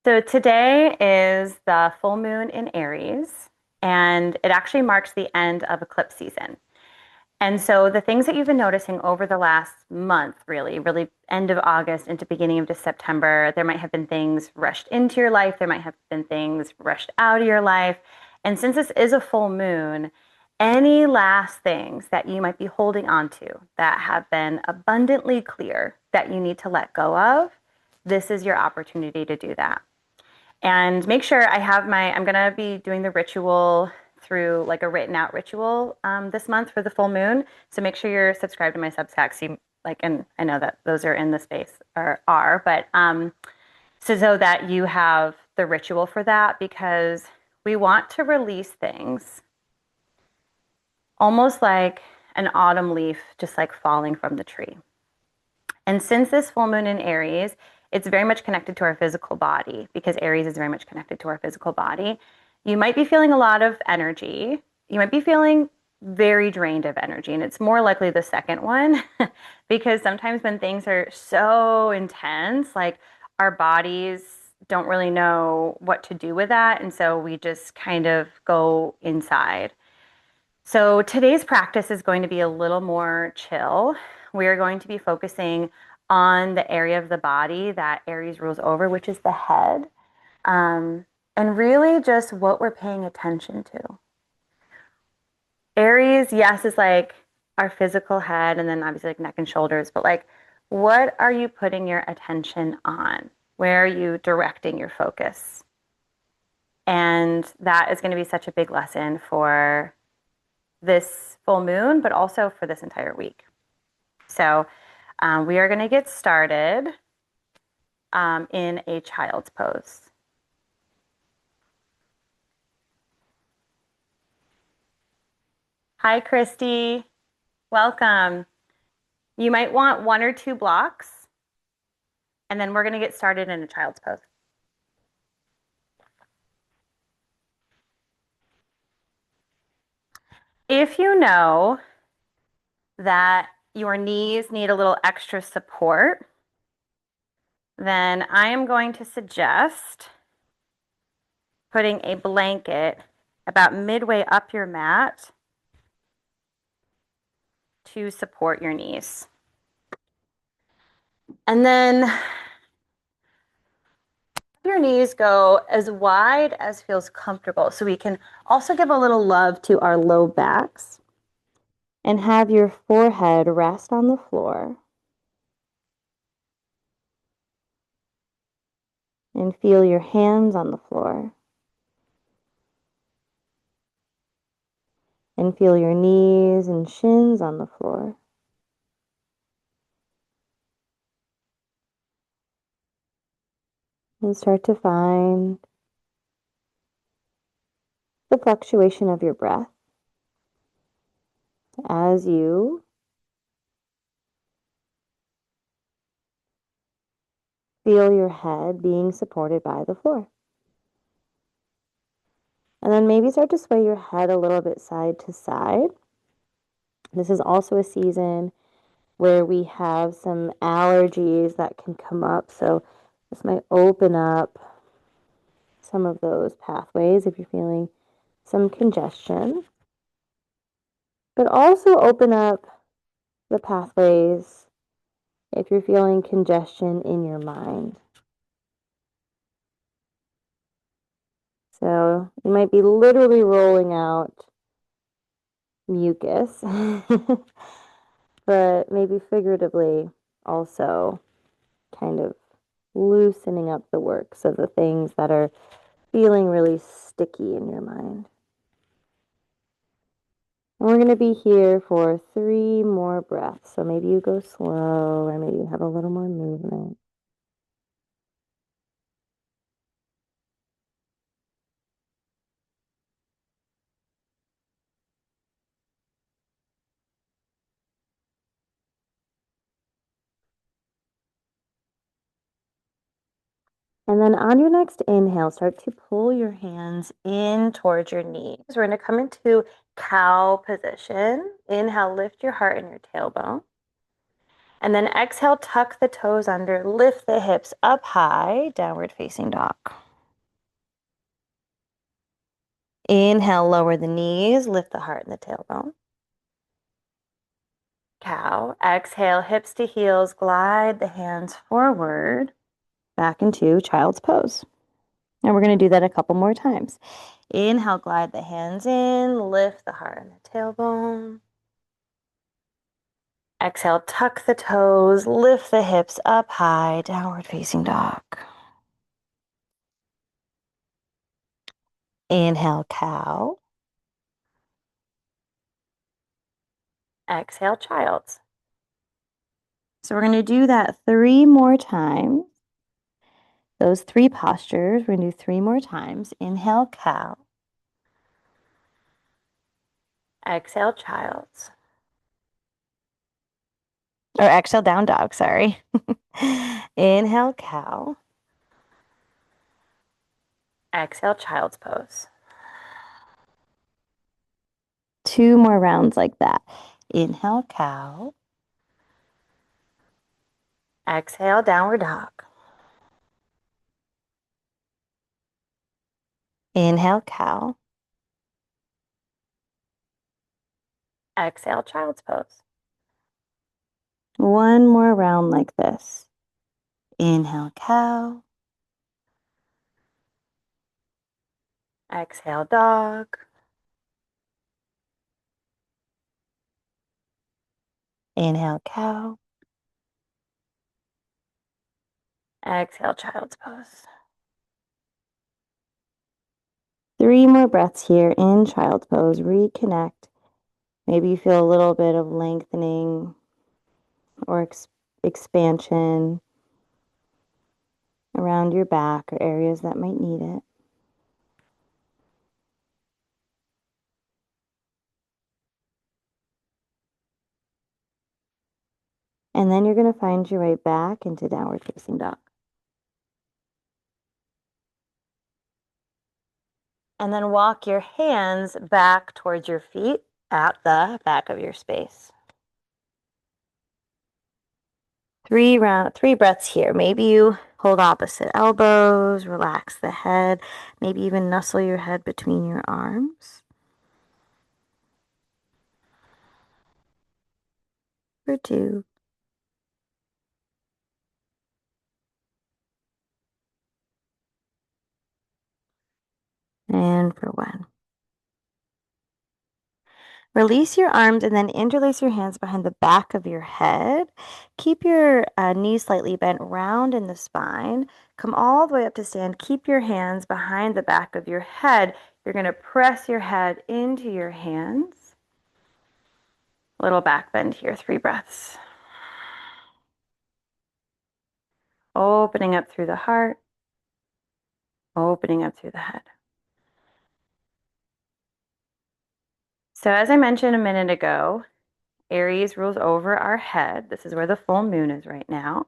So today is the full moon in Aries, and it actually marks the end of eclipse season. And so the things that you've been noticing over the last month, really end of August into beginning of September, there might have been things rushed into your life, there might have been things rushed out of your life. And since this is a full moon, any last things that you might be holding on to that have been abundantly clear that you need to let go of, this is your opportunity to do that. And make sure I'm going to be doing the ritual through like a written out ritual this month for the full moon. So make sure you're subscribed to my Substack. So and I know that those are in the space or are, but so that you have the ritual for that because we want to release things almost like an autumn leaf just like falling from the tree. And since this full moon in Aries, it's very much connected to our physical body because Aries is very much connected to our physical body. You might be feeling a lot of energy. You might be feeling very drained of energy. And it's more likely the second one because sometimes when things are so intense, like our bodies don't really know what to do with that. And so we just kind of go inside. So today's practice is going to be a little more chill. We're going to be focusing on the area of the body that Aries rules over, which is the head, um, and really just what we're paying attention to. Aries, yes, is like our physical head, and then obviously like neck and shoulders, but like, what are you putting your attention on? Where are you directing your focus? And that is going to be such a big lesson for this full moon, but also for this entire week. So we are going to get started in a child's pose. Hi, Christy. Welcome. You might want one or two blocks, and then we're going to get started in a child's pose. If you know that your knees need a little extra support, then I am going to suggest putting a blanket about midway up your mat to support your knees. And then your knees go as wide as feels comfortable. So we can also give a little love to our low backs and have your forehead rest on the floor and feel your hands on the floor and feel your knees and shins on the floor. And start to find the fluctuation of your breath as you feel your head being supported by the floor. And then maybe start to sway your head a little bit side to side. This is also a season where we have some allergies that can come up. So this might open up some of those pathways if you're feeling some congestion, but also open up the pathways if you're feeling congestion in your mind. So you might be literally rolling out mucus, but maybe figuratively also kind of loosening up the works of the things that are feeling really sticky in your mind. And we're going to be here for 3 more breaths. So maybe you go slow or maybe you have a little more movement. And then on your next inhale, start to pull your hands in towards your knees. We're going to come into cow position. Inhale, lift your heart and your tailbone. And then exhale, tuck the toes under, lift the hips up high, downward facing dog. Inhale, lower the knees, lift the heart and the tailbone. Cow. Exhale, hips to heels, glide the hands forward, back into child's pose. And we're going to do that a couple more times. Inhale, glide the hands in, lift the heart and the tailbone. Exhale, tuck the toes, lift the hips up high, downward facing dog. Inhale, cow. Exhale, child's. So we're going to do that 3 more times. Those 3 postures, we're going to do 3 more times. Inhale, cow. Exhale, child's. Or exhale, down dog, sorry. Inhale, cow. Exhale, child's pose. 2 more rounds like that. Inhale, cow. Exhale, downward dog. Inhale, cow. Exhale, child's pose. 1 more round like this. Inhale, cow. Exhale, dog. Inhale, cow. Exhale, child's pose. 3 more breaths here in child's pose. Reconnect. Maybe you feel a little bit of lengthening or expansion around your back or areas that might need it. And then you're going to find your way back into downward facing dog. And then walk your hands back towards your feet at the back of your space. 3 breaths here. Maybe you hold opposite elbows, relax the head, maybe even nestle your head between your arms. For 2. And for 1. Release your arms and then interlace your hands behind the back of your head. Keep your knees slightly bent round in the spine. Come all the way up to stand. Keep your hands behind the back of your head. You're going to press your head into your hands. Little back bend here, 3 breaths. Opening up through the heart. Opening up through the head. So as I mentioned a minute ago, Aries rules over our head. This is where the full moon is right now.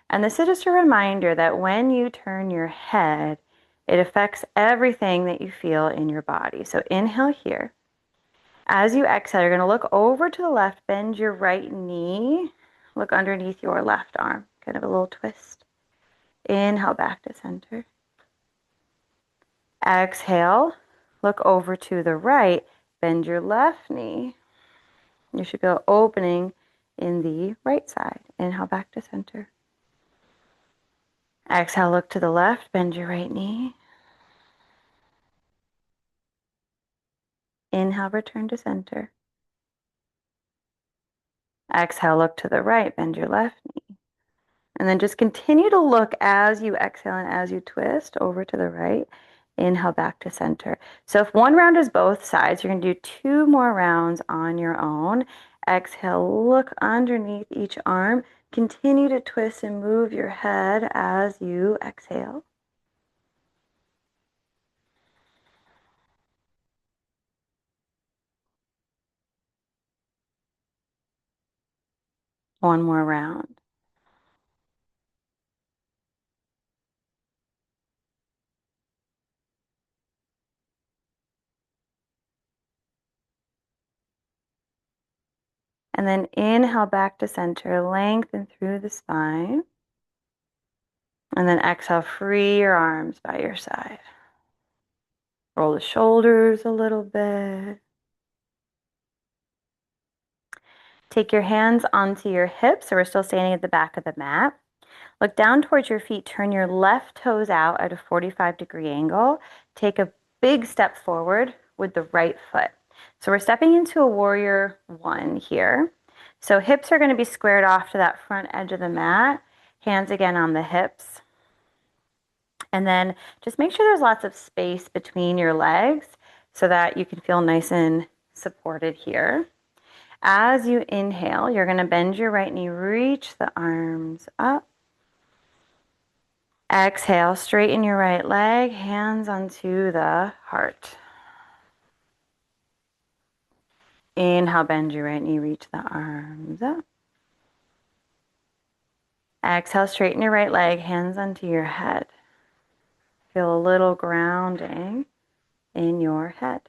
And this is just a reminder that when you turn your head, it affects everything that you feel in your body. So inhale here. As you exhale, you're going to look over to the left, bend your right knee, look underneath your left arm, kind of a little twist. Inhale back to center. Exhale, look over to the right, bend your left knee. You should feel opening in the right side. Inhale back to center. Exhale, look to the left, bend your right knee. Inhale, return to center. Exhale, look to the right, bend your left knee. And then just continue to look as you exhale and as you twist over to the right. Inhale back to center. So if 1 round is both sides, you're going to do 2 more rounds on your own. Exhale, look underneath each arm. Continue to twist and move your head as you exhale. One more round. And then inhale back to center, lengthen through the spine. And then exhale, free your arms by your side. Roll the shoulders a little bit. Take your hands onto your hips, so we're still standing at the back of the mat. Look down towards your feet. Turn your left toes out at a 45-degree angle. Take a big step forward with the right foot. So we're stepping into a warrior one here. So hips are going to be squared off to that front edge of the mat. Hands again on the hips. And then just make sure there's lots of space between your legs so that you can feel nice and supported here. As you inhale, you're going to bend your right knee, reach the arms up. Exhale, straighten your right leg, hands onto the heart. Inhale, bend your right knee, reach the arms up. Exhale, straighten your right leg, hands onto your head. Feel a little grounding in your head.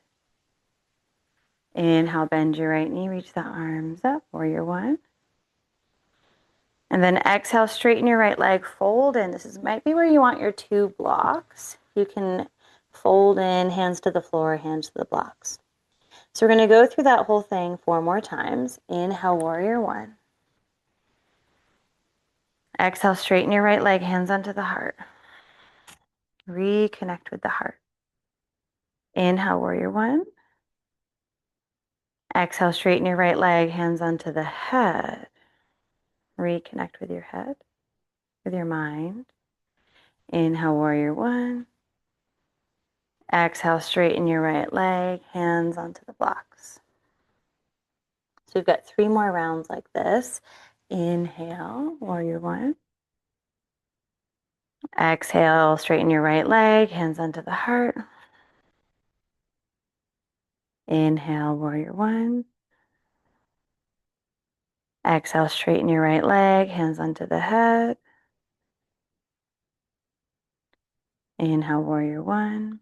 Inhale, bend your right knee, reach the arms up, warrior one. And then exhale, straighten your right leg, fold in. This might be where you want your two blocks. You can fold in, hands to the floor, hands to the blocks. So we're going to go through that whole thing 4 more times. Inhale, warrior one. Exhale, straighten your right leg, hands onto the heart. Reconnect with the heart. Inhale, warrior one. Exhale, straighten your right leg, hands onto the head. Reconnect with your head, with your mind. Inhale, warrior one. Exhale, straighten your right leg, hands onto the blocks. So we've got 3 more rounds like this. Inhale, warrior one. Exhale, straighten your right leg, hands onto the heart. Inhale, warrior one. Exhale, straighten your right leg, hands onto the head. Inhale, warrior one.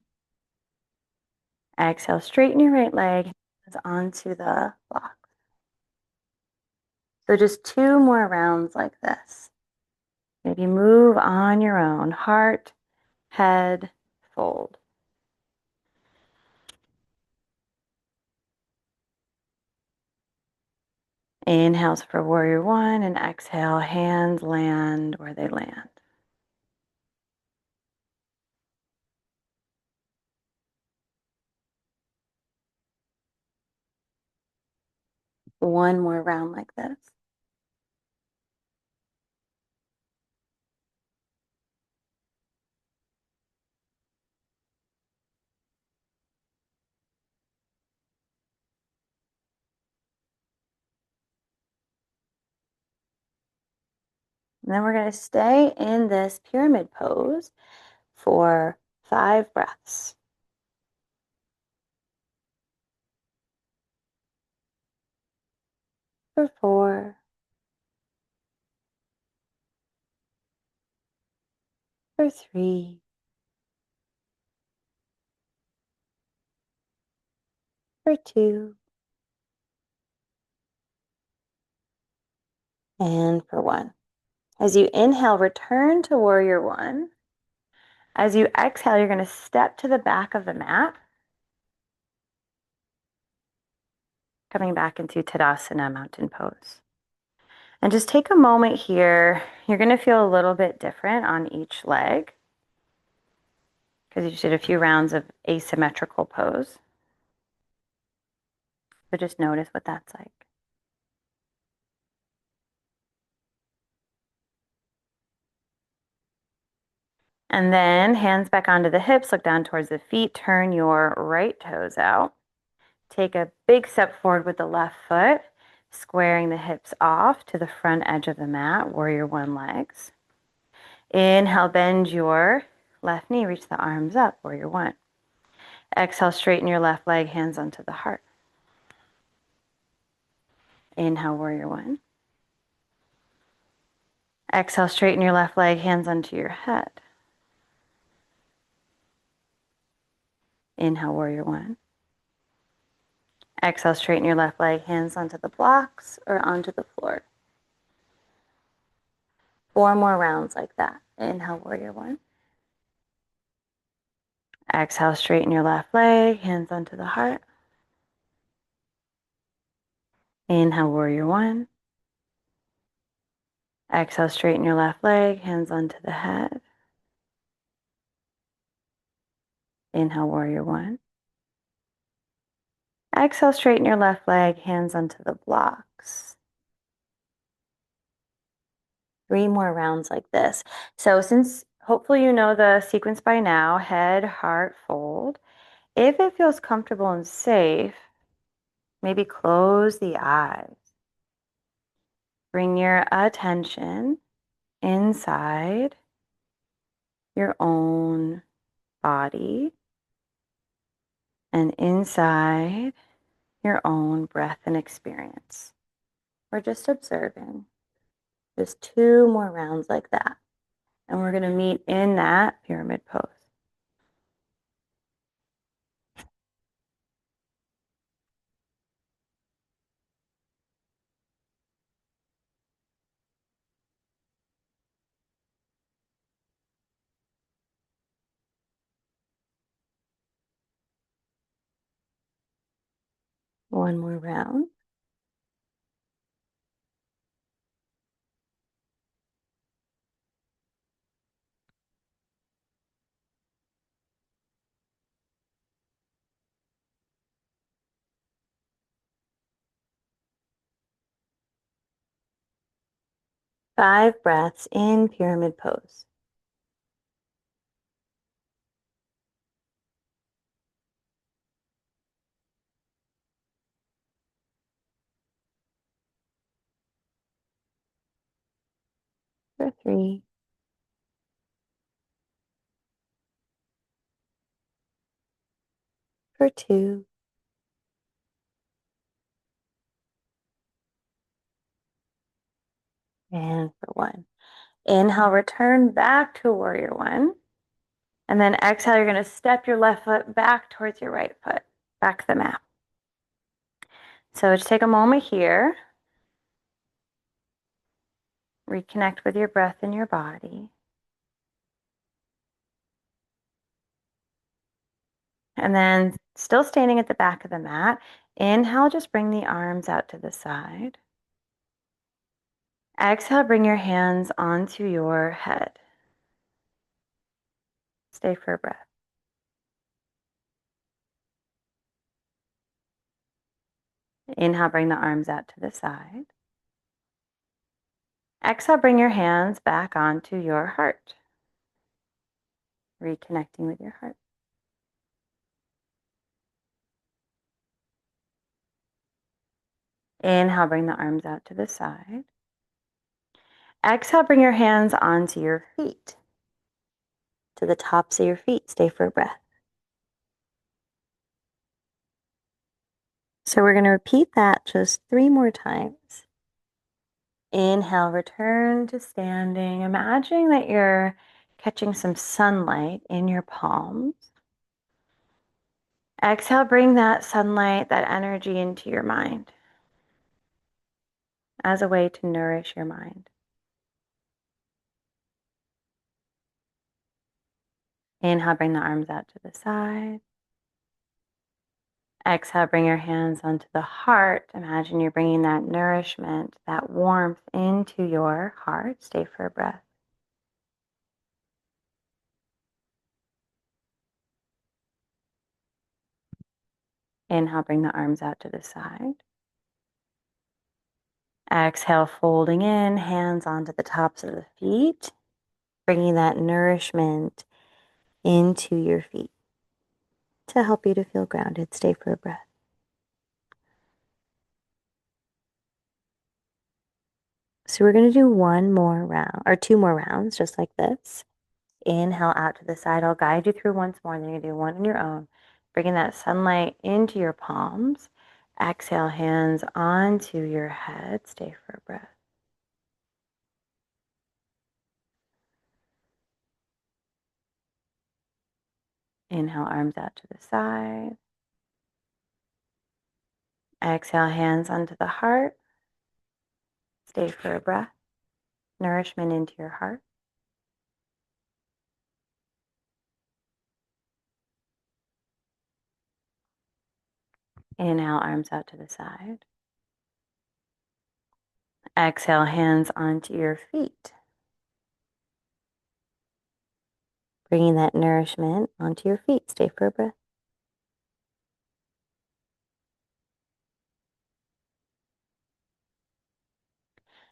Exhale, straighten your right leg, hands onto the block. So just 2 more rounds like this. Maybe move on your own. Heart, head, fold. Inhales for warrior one and exhale, hands land where they land. One more round like this. And then we're going to stay in this pyramid pose for 5 breaths. For 4. For 3. For 2. And for 1. As you inhale, return to warrior one. As you exhale, you're going to step to the back of the mat. Coming back into Tadasana, mountain pose. And just take a moment here. You're going to feel a little bit different on each leg because you just did a few rounds of asymmetrical pose. So just notice what that's like. And then hands back onto the hips, look down towards the feet, turn your right toes out. Take a big step forward with the left foot, squaring the hips off to the front edge of the mat, warrior one legs. Inhale, bend your left knee, reach the arms up, warrior one. Exhale, straighten your left leg, hands onto the heart. Inhale, warrior one. Exhale, straighten your left leg, hands onto your head. Inhale, warrior one. Exhale, straighten your left leg, hands onto the blocks or onto the floor. 4 more rounds like that. Inhale, warrior one. Exhale, straighten your left leg, hands onto the heart. Inhale, warrior one. Exhale, straighten your left leg, hands onto the head. Inhale, warrior one. Exhale, straighten your left leg, hands onto the blocks. 3 more rounds like this. So since hopefully you know the sequence by now, head, heart, fold. If it feels comfortable and safe, maybe close the eyes. Bring your attention inside your own body and inside your own breath and experience. We're just observing. Just 2 more rounds like that. And we're going to meet in that pyramid pose. One more round. Five breaths in pyramid pose. For 3. For 2. And for 1. Inhale, return back to warrior one. And then exhale, you're going to step your left foot back towards your right foot, back to the mat. So just take a moment here. Reconnect with your breath and your body. And then still standing at the back of the mat, inhale, just bring the arms out to the side. Exhale, bring your hands onto your head. Stay for a breath. Inhale, bring the arms out to the side. Exhale, bring your hands back onto your heart. Reconnecting with your heart. Inhale, bring the arms out to the side. Exhale, bring your hands onto your feet, to the tops of your feet. Stay for a breath. So we're going to repeat that just 3 more times. Inhale, return to standing. Imagining that you're catching some sunlight in your palms. Exhale, bring that sunlight, that energy into your mind as a way to nourish your mind. Inhale, bring the arms out to the side. Exhale, bring your hands onto the heart. Imagine you're bringing that nourishment, that warmth into your heart. Stay for a breath. Inhale, bring the arms out to the side. Exhale, folding in, hands onto the tops of the feet, bringing that nourishment into your feet to help you to feel grounded. Stay for a breath. So we're going to do 1 more round or 2 more rounds, just like this. Inhale out to the side. I'll guide you through once more. Then you're going to do one on your own. Bringing that sunlight into your palms. Exhale, hands onto your head. Stay for a breath. Inhale, arms out to the side. Exhale, hands onto the heart. Stay for a breath. Nourishment into your heart. Inhale, arms out to the side. Exhale, hands onto your feet. Bringing that nourishment onto your feet. Stay for a breath.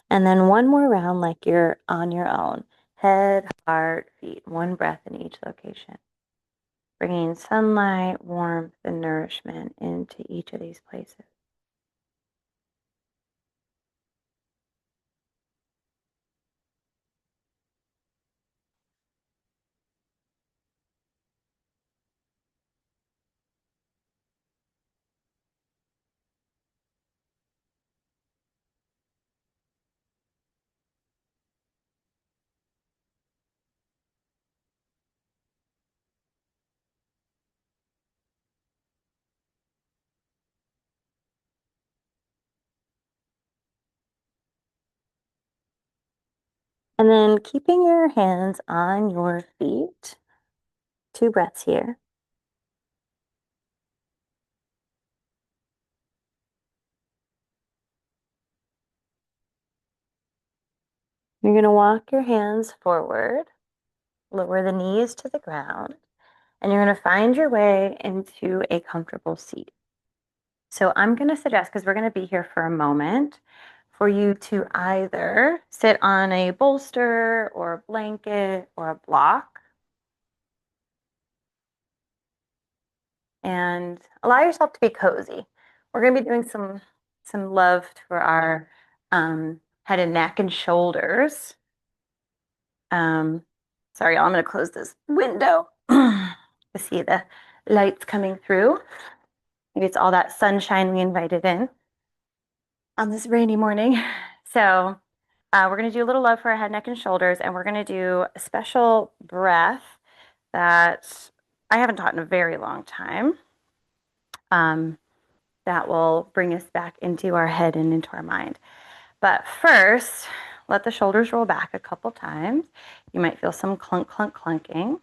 And then one more round like you're on your own. Head, heart, feet. One breath in each location. Bringing sunlight, warmth, and nourishment into each of these places. And then keeping your hands on your feet. 2 breaths here. You're going to walk your hands forward, lower the knees to the ground, and you're going to find your way into a comfortable seat. So I'm going to suggest, because we're going to be here for a moment, for you to either sit on a bolster or a blanket or a block and allow yourself to be cozy. We're going to be doing some love for our head and neck and shoulders. Sorry, y'all, I'm going to close this window to see the lights coming through. Maybe it's all that sunshine we invited in on this rainy morning. So we're going to do a little love for our head, neck, and shoulders, and we're going to do a special breath that I haven't taught in a very long time. That will bring us back into our head and into our mind. But first, let the shoulders roll back a couple times. You might feel some clunk, clunk, clunking.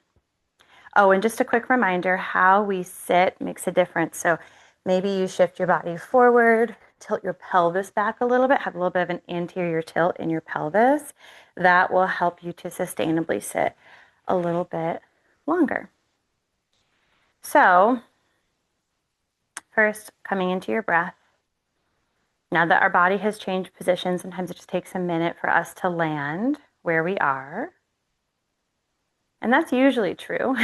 Oh, and just a quick reminder, how we sit makes a difference. So maybe you shift your body forward, tilt your pelvis back a little bit, have a little bit of an anterior tilt in your pelvis. That will help you to sustainably sit a little bit longer. So first, coming into your breath. Now that our body has changed position, sometimes it just takes a minute for us to land where we are. And that's usually true.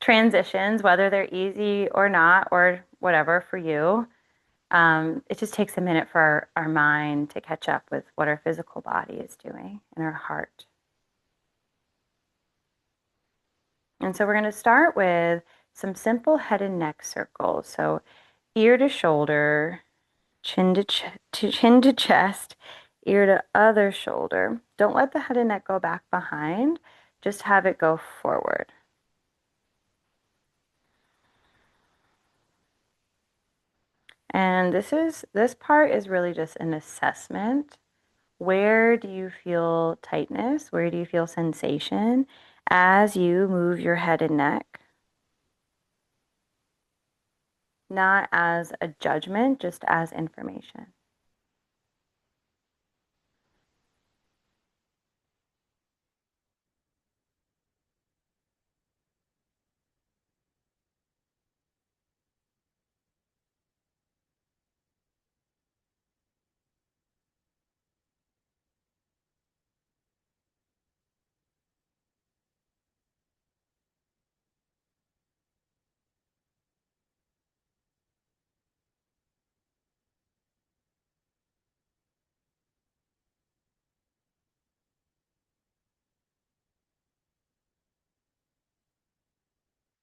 Transitions, whether they're easy or not, or whatever for you, it just takes a minute for our mind to catch up with what our physical body is doing and our heart. And so we're going to start with some simple head and neck circles. So ear to shoulder, chin to chest, ear to other shoulder. Don't let the head and neck go back behind. Just have it go forward. And this part is really just an assessment. Where do you feel tightness? Where do you feel sensation as you move your head and neck? Not as a judgment, just as information.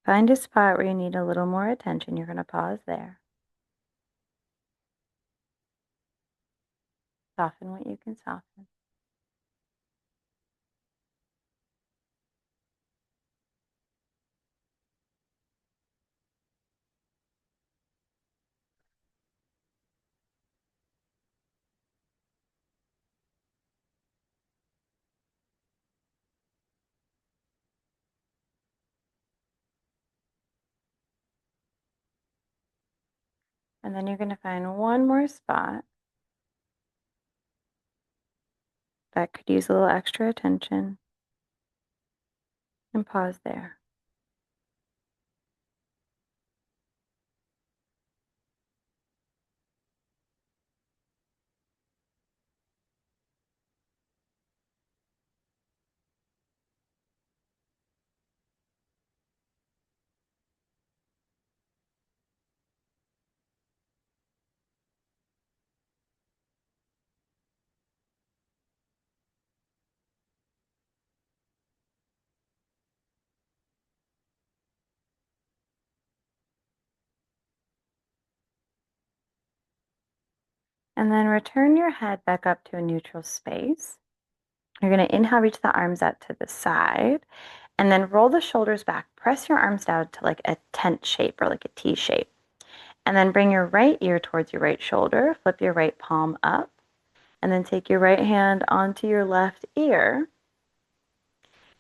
Find a spot where you need a little more attention. You're going to pause there. Soften what you can soften. And then you're going to find one more spot that could use a little extra attention and pause there. And then return your head back up to a neutral space. You're going to inhale, reach the arms out to the side, and then roll the shoulders back. Press your arms down to like a tent shape or like a T shape. And then bring your right ear towards your right shoulder. Flip your right palm up. And then take your right hand onto your left ear.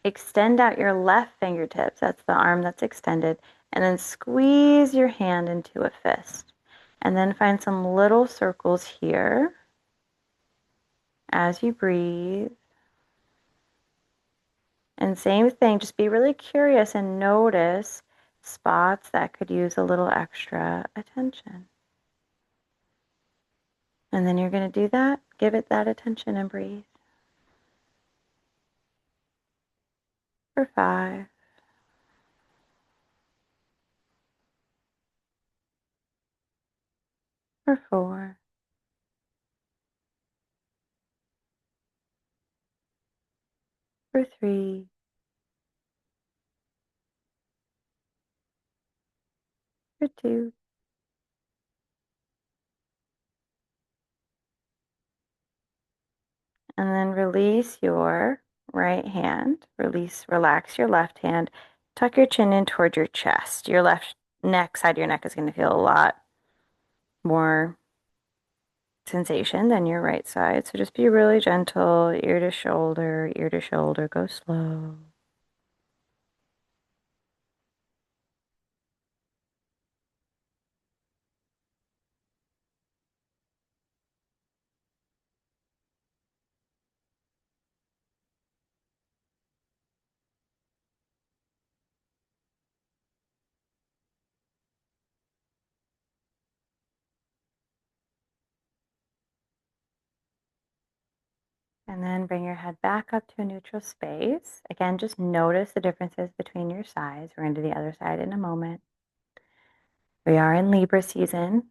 Extend out your left fingertips. That's the arm that's extended. And then squeeze your hand into a fist. And then find some little circles here as you breathe. And same thing, just be really curious and notice spots that could use a little extra attention. And then you're going to do that, give it that attention and breathe. For 5, for 4, for 3, for 2, and then release your right hand. Relax your left hand. Tuck your chin in toward your chest. Your left side of your neck is going to feel a lot more sensation than your right side. So just be really gentle, ear to shoulder, ear to shoulder. Go slow. And then bring your head back up to a neutral space. Again, just notice the differences between your sides. We're going to the other side in a moment. We are in Libra season.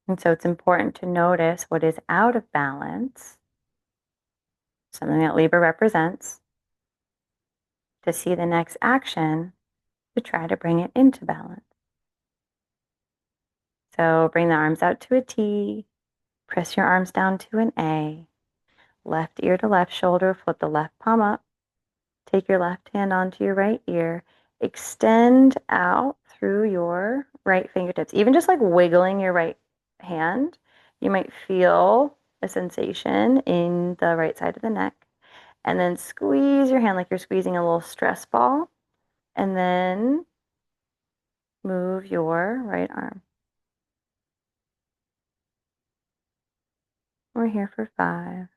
And so it's important to notice what is out of balance, something that Libra represents, to see the next action to try to bring it into balance. So bring the arms out to a T, press your arms down to an A, left ear to left shoulder, flip the left palm up, take your left hand onto your right ear, extend out through your right fingertips, even just like wiggling your right hand, you might feel a sensation in the right side of the neck. And then squeeze your hand like you're squeezing a little stress ball. And then move your right arm. We're here for 5,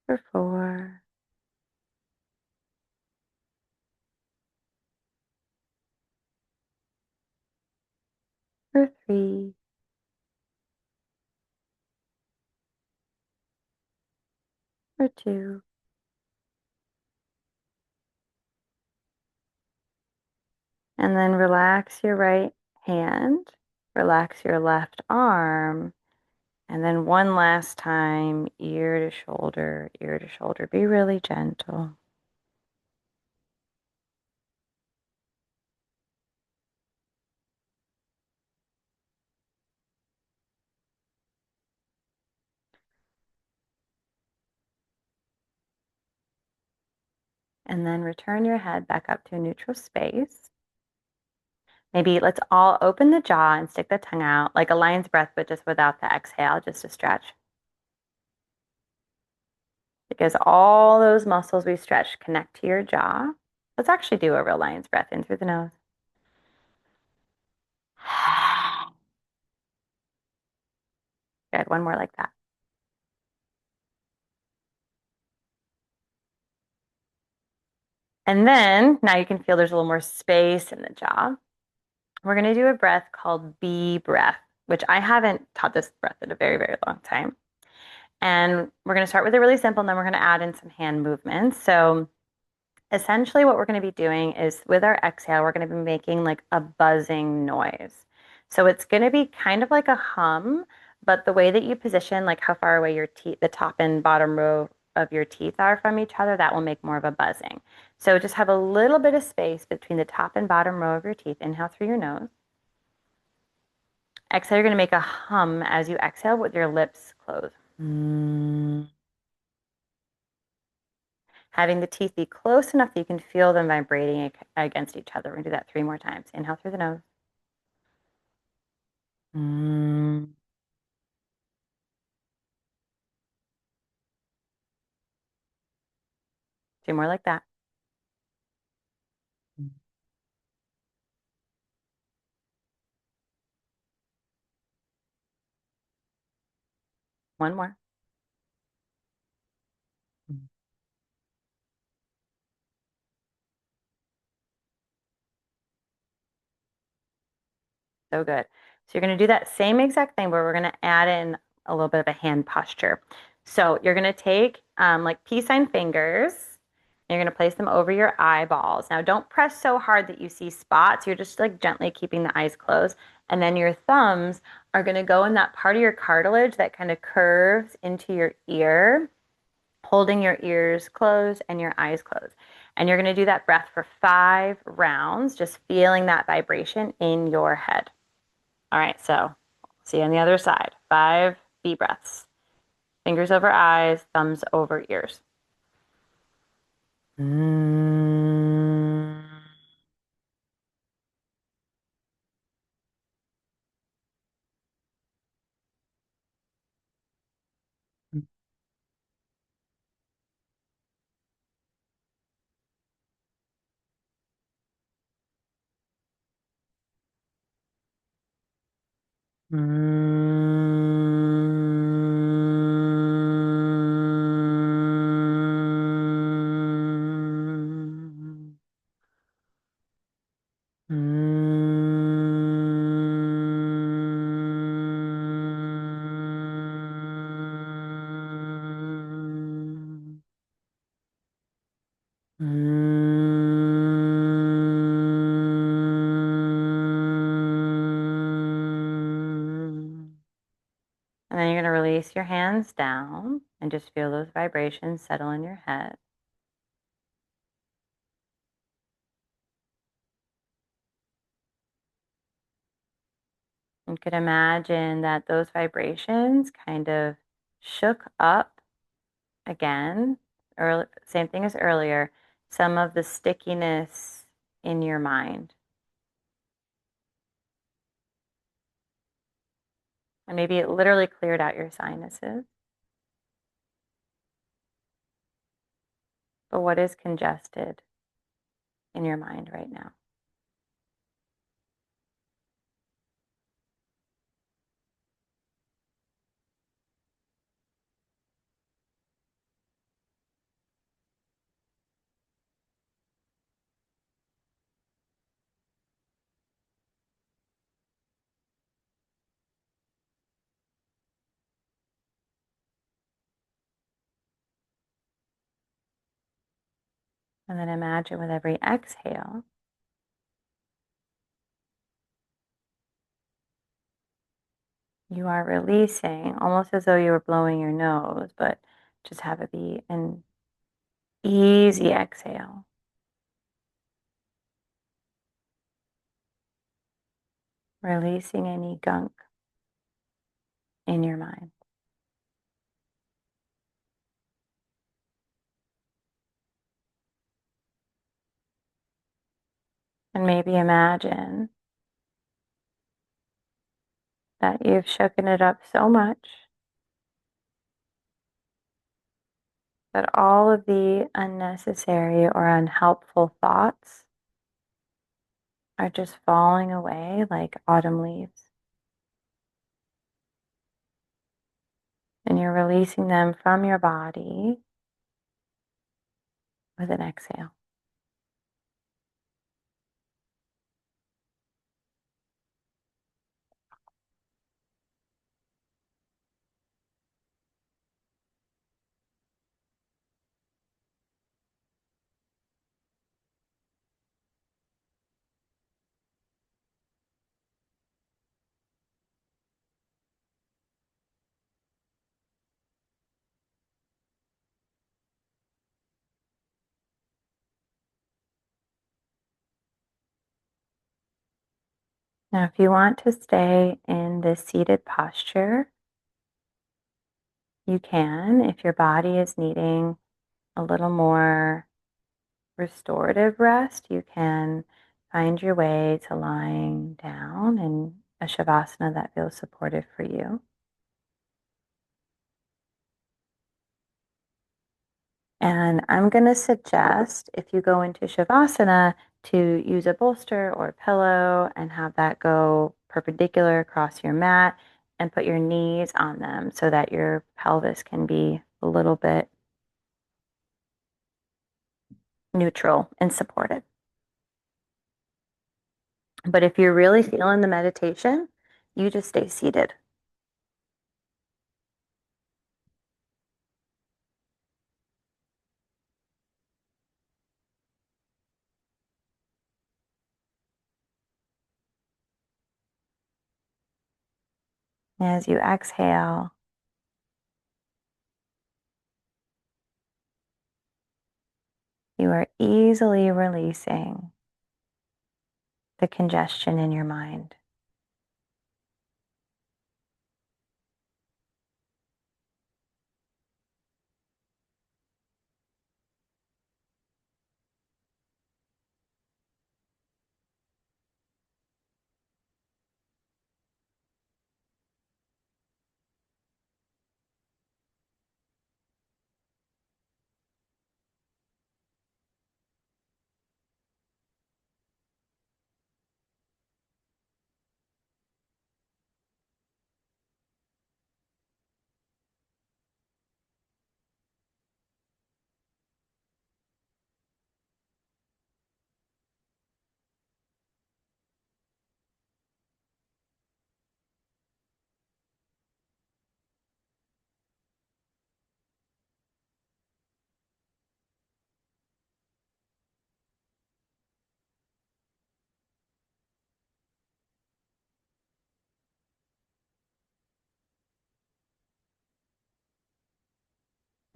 for 4, for 3, for 2. And then relax your right hand, relax your left arm. And then one last time, ear to shoulder, ear to shoulder. Be really gentle. And then return your head back up to a neutral space. Maybe let's all open the jaw and stick the tongue out like a lion's breath, but just without the exhale, just to stretch. because all those muscles we stretched connect to your jaw. Let's actually do a real lion's breath in through the nose. Good. One more like that. And then now you can feel there's a little more space in the jaw. We're going to do a breath called bee breath, which I haven't taught this breath in a very, very long time. And we're going to start with it really simple, and then we're going to add in some hand movements. So essentially, what we're going to be doing is with our exhale, we're going to be making like a buzzing noise. So it's going to be kind of like a hum, but the way that you position, like how far away your teeth, the top and bottom row of your teeth are from each other, that will make more of a buzzing. So just have a little bit of space between the top and bottom row of your teeth. Inhale through your nose. Exhale, you're going to make a hum as you exhale with your lips closed. Mm. Having the teeth be close enough that you can feel them vibrating against each other. We're going to do that 3 more times. Inhale through the nose. Mm. 2 more like that. One more. So good. So you're going to do that same exact thing where we're going to add in a little bit of a hand posture. So you're going to take like peace sign fingers. You're going to place them over your eyeballs. Now, don't press so hard that you see spots. You're just like gently keeping the eyes closed. And then your thumbs are going to go in that part of your cartilage that kind of curves into your ear, holding your ears closed and your eyes closed. And you're going to do that breath for 5 rounds, just feeling that vibration in your head. All right, so see you on the other side. 5 deep breaths. Fingers over eyes, thumbs over ears. Mm. Mm. Mm. Mm. And then you're going to release your hands down and just feel those vibrations settle in your head. You could imagine that those vibrations kind of shook up again, or same thing as earlier, some of the stickiness in your mind. And maybe it literally cleared out your sinuses. But what is congested in your mind right now? And then imagine with every exhale, you are releasing almost as though you were blowing your nose, but just have it be an easy exhale. Releasing any gunk in your mind. And maybe imagine that you've shooken it up so much But all of the unnecessary or unhelpful thoughts are just falling away like autumn leaves. And you're releasing them from your body with an exhale. Now, if you want to stay in this seated posture, you can. If your body is needing a little more restorative rest, you can find your way to lying down in a shavasana that feels supportive for you. And I'm going to suggest if you go into shavasana to use a bolster or a pillow and have that go perpendicular across your mat and put your knees on them so that your pelvis can be a little bit neutral and supported. But if you're really feeling the meditation, you just stay seated. As you exhale, you are easily releasing the congestion in your mind.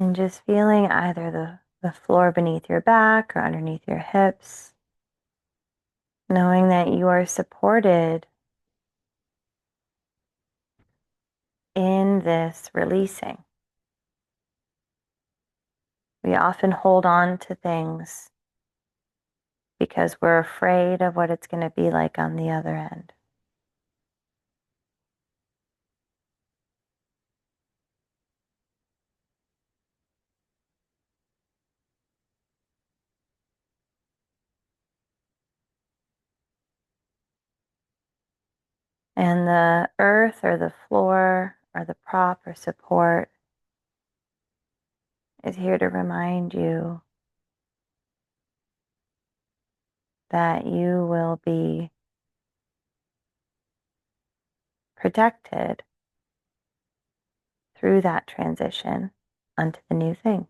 And just feeling either the floor beneath your back or underneath your hips, knowing that you are supported in this releasing. We often hold on to things because we're afraid of what it's going to be like on the other end. And the earth or the floor or the prop or support is here to remind you that you will be protected through that transition onto the new thing.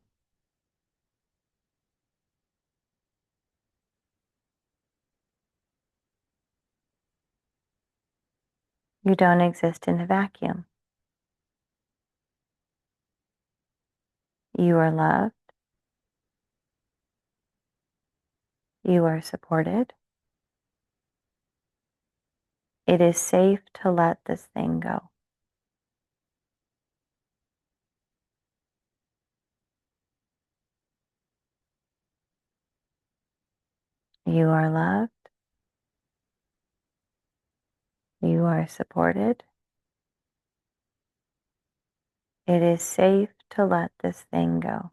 You don't exist in a vacuum. You are loved. You are supported. It is safe to let this thing go. You are loved. You are supported. It is safe to let this thing go.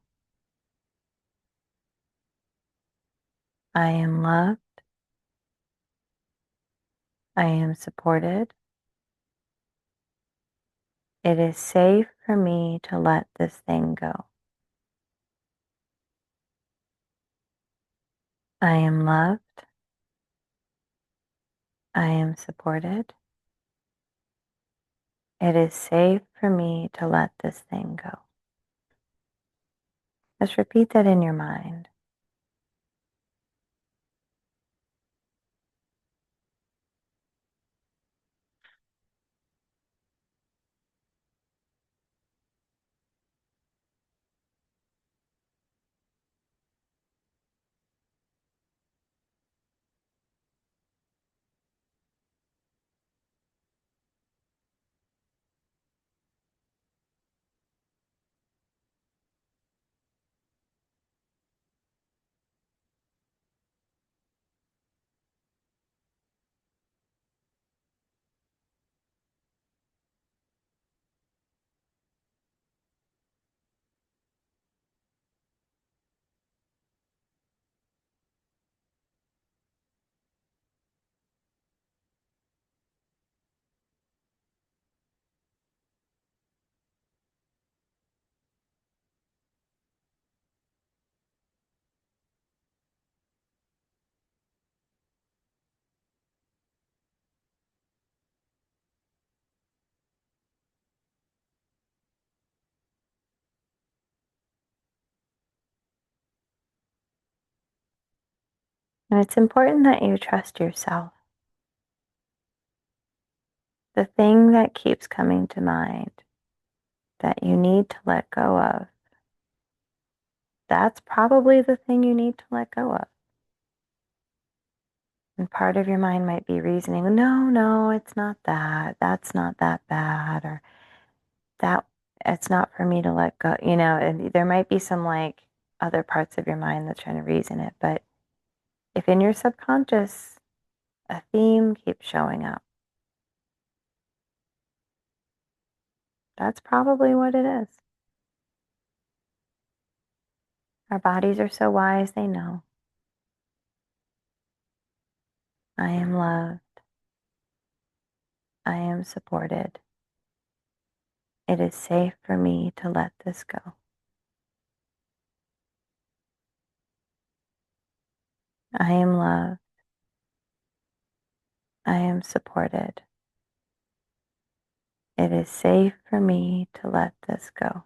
I am loved. I am supported. It is safe for me to let this thing go. I am loved. I am supported. It is safe for me to let this thing go. Just repeat that in your mind. And it's important that you trust yourself. The thing that keeps coming to mind that you need to let go of, that's probably the thing you need to let go of. And part of your mind might be reasoning, no, no, it's not that. That's not that bad. Or that it's not for me to let go. And there might be some like other parts of your mind that's trying to reason it. But if in your subconscious a theme keeps showing up, that's probably what it is. Our bodies are so wise, they know. I am loved. I am supported. It is safe for me to let this go. I am loved. I am supported. It is safe for me to let this go.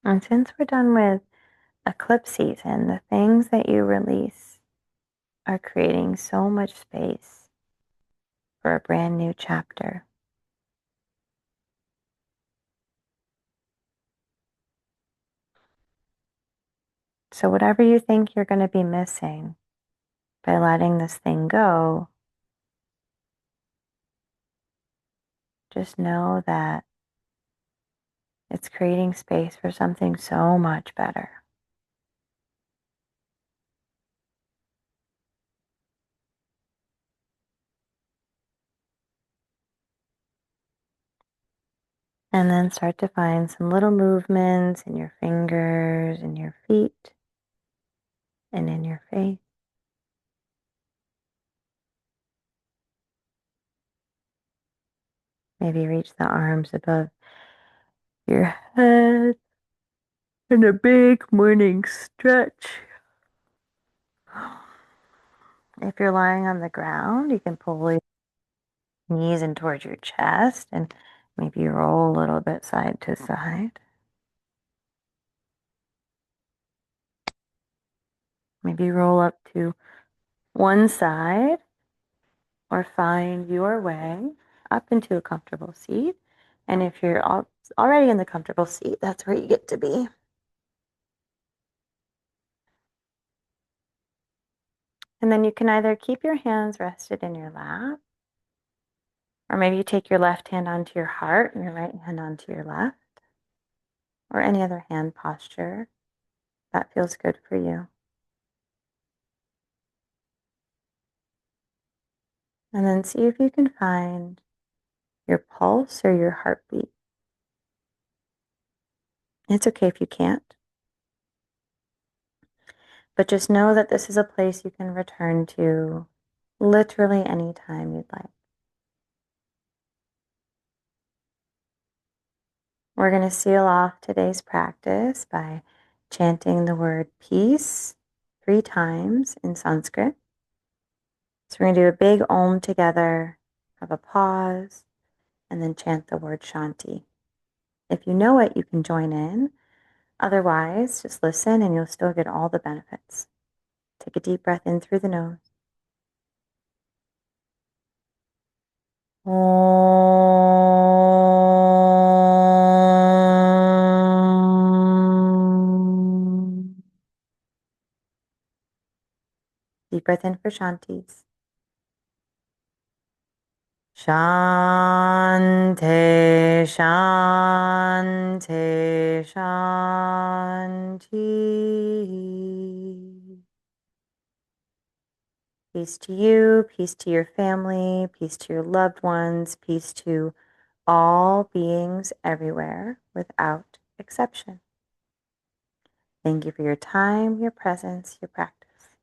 And since we're done with eclipse season, the things that you release are creating so much space for a brand new chapter. So, whatever you think you're going to be missing by letting this thing go, just know that it's creating space for something so much better. And then start to find some little movements in your fingers and your feet and in your face. Maybe reach the arms above your head in a big morning stretch. If you're lying on the ground, you can pull your knees in towards your chest and maybe roll a little bit side to side. Maybe roll up to one side or find your way up into a comfortable seat. And if you're already in the comfortable seat, that's where you get to be. And then you can either keep your hands rested in your lap, or maybe you take your left hand onto your heart and your right hand onto your left, or any other hand posture that feels good for you. And then see if you can find your pulse or your heartbeat. It's okay if you can't, but just know that this is a place you can return to literally anytime you'd like. We're going to seal off today's practice by chanting the word peace 3 times in Sanskrit. So we're going to do a big Om together, have a pause, and then chant the word Shanti. If you know it, you can join in. Otherwise, just listen and you'll still get all the benefits. Take a deep breath in through the nose. Om. Deep breath in for Shantis. Shante, Shante, Shanti. Peace to you, peace to your family, peace to your loved ones, peace to all beings everywhere without exception. Thank you for your time, your presence, your practice.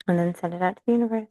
And then send it out to the universe.